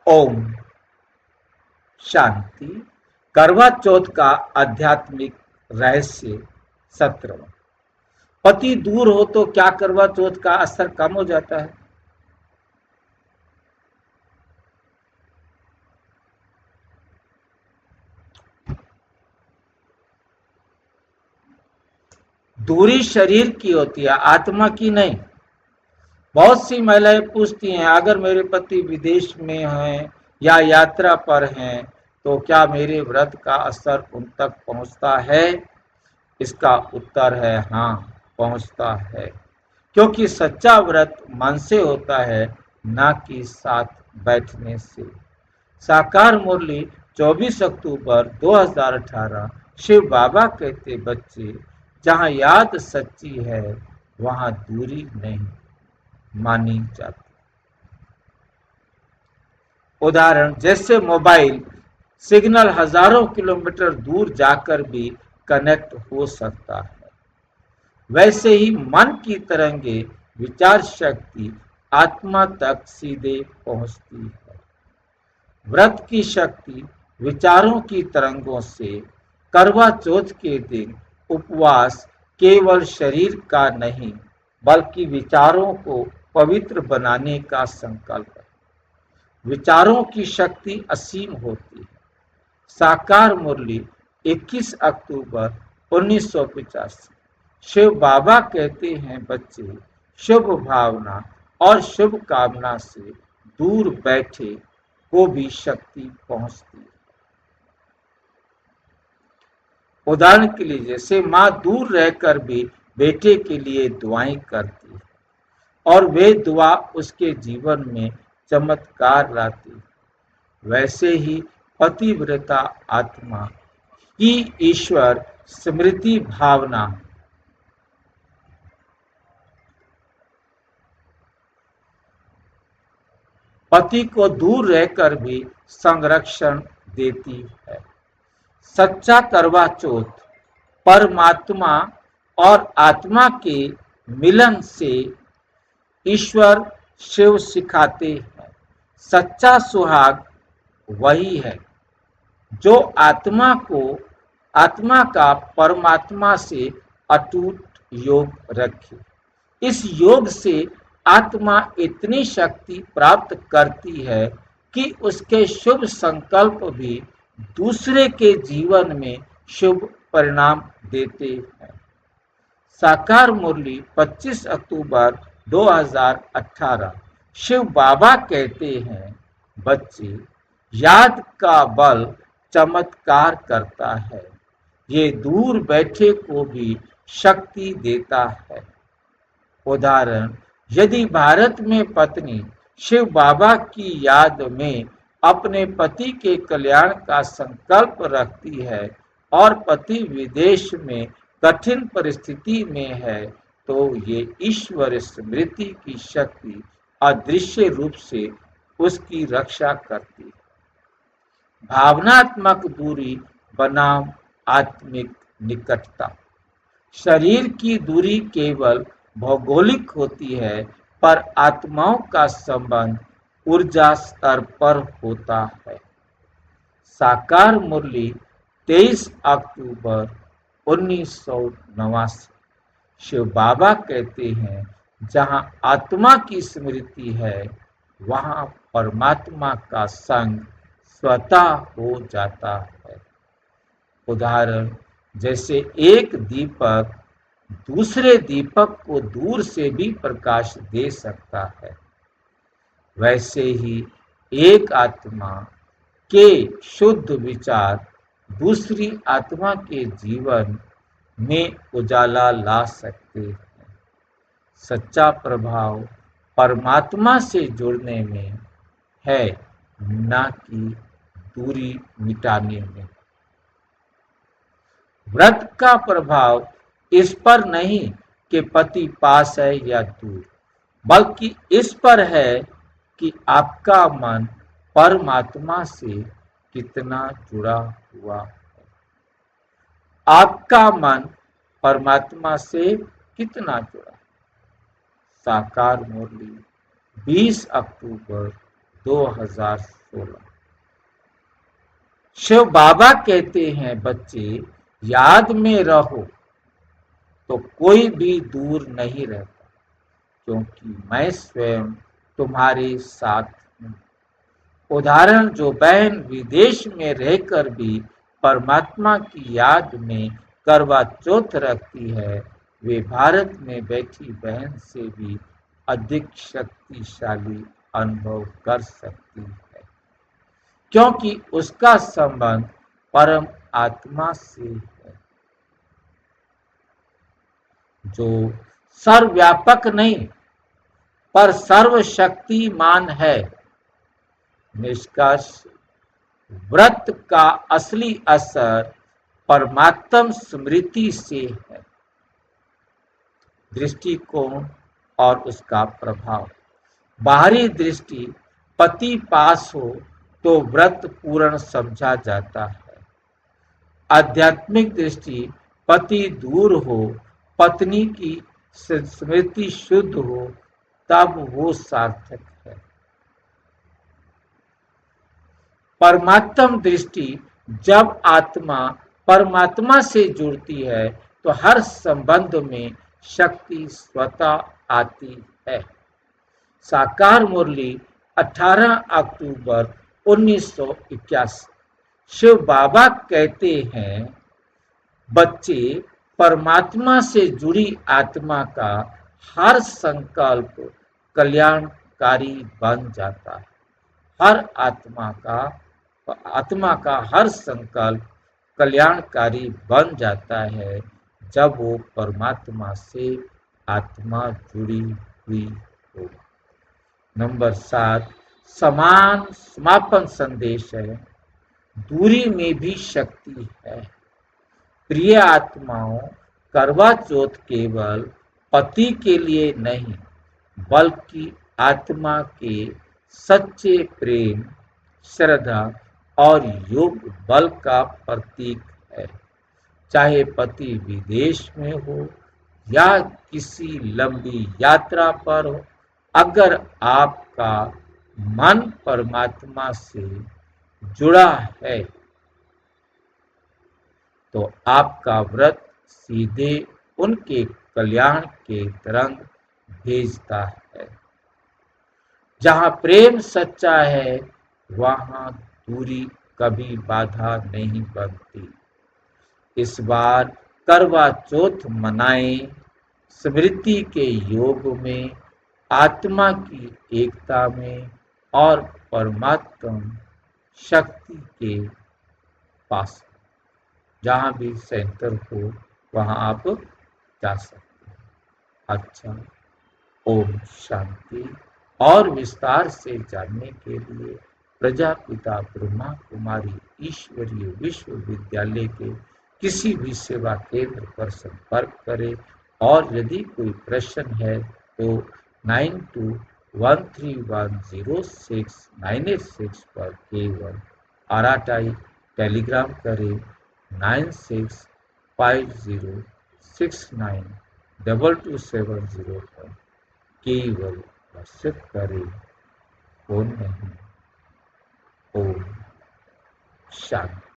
ओम शांति। करवा चौथ का आध्यात्मिक रहस्य 17वां। पति दूर हो तो क्या करवा चौथ का असर कम हो जाता है? दूरी शरीर की होती है, आत्मा की नहीं। बहुत सी महिलाएं पूछती हैं, अगर मेरे पति विदेश में हैं या यात्रा पर हैं तो क्या मेरे व्रत का असर उन तक पहुंचता है? इसका उत्तर है हाँ, पहुंचता है, क्योंकि सच्चा व्रत मन से होता है, ना कि साथ बैठने से। साकार मुरली 24 अक्टूबर 2018। शिव बाबा कहते, बच्चे, जहाँ याद सच्ची है वहाँ दूरी नहीं मानी जाती। उदाहरण, जैसे मोबाइल सिग्नल हजारों किलोमीटर दूर जाकर भी कनेक्ट हो सकता है, वैसे ही मन की तरंगे, विचार शक्ति आत्मा तक सीधे पहुंचती है। व्रत की शक्ति विचारों की तरंगों से। करवा चौथ के दिन उपवास केवल शरीर का नहीं, बल्कि विचारों को पवित्र बनाने का संकल्प है। विचारों की शक्ति असीम होती है। साकार मुरली 21 अक्टूबर 1985। शिव बाबा कहते हैं, बच्चे, शुभ भावना और शुभ कामना से दूर बैठे को भी शक्ति पहुंचती है। उदाहरण के लिए, जैसे माँ दूर रहकर भी बेटे के लिए दुआएं करती है और वे दुआ उसके जीवन में चमत्कार लाती, वैसे ही पतिव्रता आत्मा की ईश्वर स्मृति भावना पति को दूर रहकर भी संरक्षण देती है। सच्चा करवा चौथ परमात्मा और आत्मा के मिलन से ईश्वर शिव सिखाते हैं। सच्चा सुहाग वही है जो आत्मा का परमात्मा से अटूट योग रखे। इस योग से आत्मा इतनी शक्ति प्राप्त करती है कि उसके शुभ संकल्प भी दूसरे के जीवन में शुभ परिणाम देते हैं। साकार मुरली 25 अक्टूबर 2018। शिव बाबा कहते हैं, बच्चे, याद का बल चमत्कार करता है, ये दूर बैठे को भी शक्ति देता है। उदाहरण, यदि भारत में पत्नी शिव बाबा की याद में अपने पति के कल्याण का संकल्प रखती है और पति विदेश में कठिन परिस्थिति में है, तो ये ईश्वर स्मृति की शक्ति अदृश्य रूप से उसकी रक्षा करती है। भावनात्मक दूरी बनाम आत्मिक निकटता। शरीर की दूरी केवल भौगोलिक होती है, पर आत्माओं का संबंध ऊर्जा स्तर पर होता है। साकार मुरली 23 अक्टूबर 1989। शिव बाबा कहते हैं, जहाँ आत्मा की स्मृति है वहाँ परमात्मा का संग स्वतः हो जाता है। उदाहरण, जैसे एक दीपक दूसरे दीपक को दूर से भी प्रकाश दे सकता है, वैसे ही एक आत्मा के शुद्ध विचार दूसरी आत्मा के जीवन में उजाला ला सकते हैं। सच्चा प्रभाव परमात्मा से जुड़ने में है, न कि दूरी मिटाने में। व्रत का प्रभाव इस पर नहीं कि पति पास है या दूर, बल्कि इस पर है कि आपका मन परमात्मा से कितना जुड़ा हुआ है। आपका मन परमात्मा से कितना जुड़ा। साकार मुरली 20 अक्टूबर 2016। 16। शिव बाबा कहते हैं, बच्चे याद में रहो तो कोई भी दूर नहीं रहता, क्योंकि मैं स्वयं तुम्हारे साथ हूँ। उदाहरण, जो बहन विदेश में रहकर भी परमात्मा की याद में करवा चौथ रखती है, वे भारत में बैठी बहन से भी अधिक शक्तिशाली अनुभव कर सकती है, क्योंकि उसका संबंध परम आत्मा से है, जो सर्वव्यापक नहीं पर सर्वशक्तिमान है। निष्कर्ष, व्रत का असली असर परमात्म स्मृति से है। दृष्टिकोण और उसका प्रभाव। बाहरी दृष्टि, पति पास हो तो व्रत पूर्ण समझा जाता है। आध्यात्मिक दृष्टि, पति दूर हो, पत्नी की स्मृति शुद्ध हो, तब वो सार्थक है। परमात्म दृष्टि, जब आत्मा परमात्मा से जुड़ती है तो हर संबंध में शक्ति स्वतः आती है। साकार मुरली 18 अक्टूबर 1981। शिव बाबा कहते हैं, बच्चे परमात्मा से जुड़ी आत्मा का हर संकल्प कल्याणकारी बन जाता है। हर आत्मा का हर संकल्प कल्याणकारी बन जाता है जब वो परमात्मा से आत्मा जुड़ी हुई हो। नंबर 7, समान समापन संदेश है। दूरी में भी शक्ति है। प्रिय आत्माओं, करवा चौथ केवल पति के लिए नहीं, बल्कि आत्मा के सच्चे प्रेम, श्रद्धा और योग बल का प्रतीक है। चाहे पति विदेश में हो या किसी लंबी यात्रा पर हो, अगर आपका मन परमात्मा से जुड़ा है तो आपका व्रत सीधे उनके कल्याण के तरंग भेजता है। जहाँ प्रेम सच्चा है, वहाँ दूरी कभी बाधा नहीं बनती। इस बार करवा चौथ मनाएं, स्मृति के योग में, आत्मा की एकता में और परमात्म शक्ति के पास। जहाँ भी सेंटर हो वहाँ आप जा सकते हैं। अच्छा, ओम शांति। और विस्तार से जानने के लिए प्रजापिता ब्रह्मा कुमारी ईश्वरीय विश्वविद्यालय के किसी भी सेवा केंद्र पर संपर्क करें, और यदि कोई प्रश्न है तो 9213106986 पर केवल आरआरआई टेलीग्राम करें। 9650692270 पर केवल व्हाट्सएप करें, फोन नहीं। ओम शांति।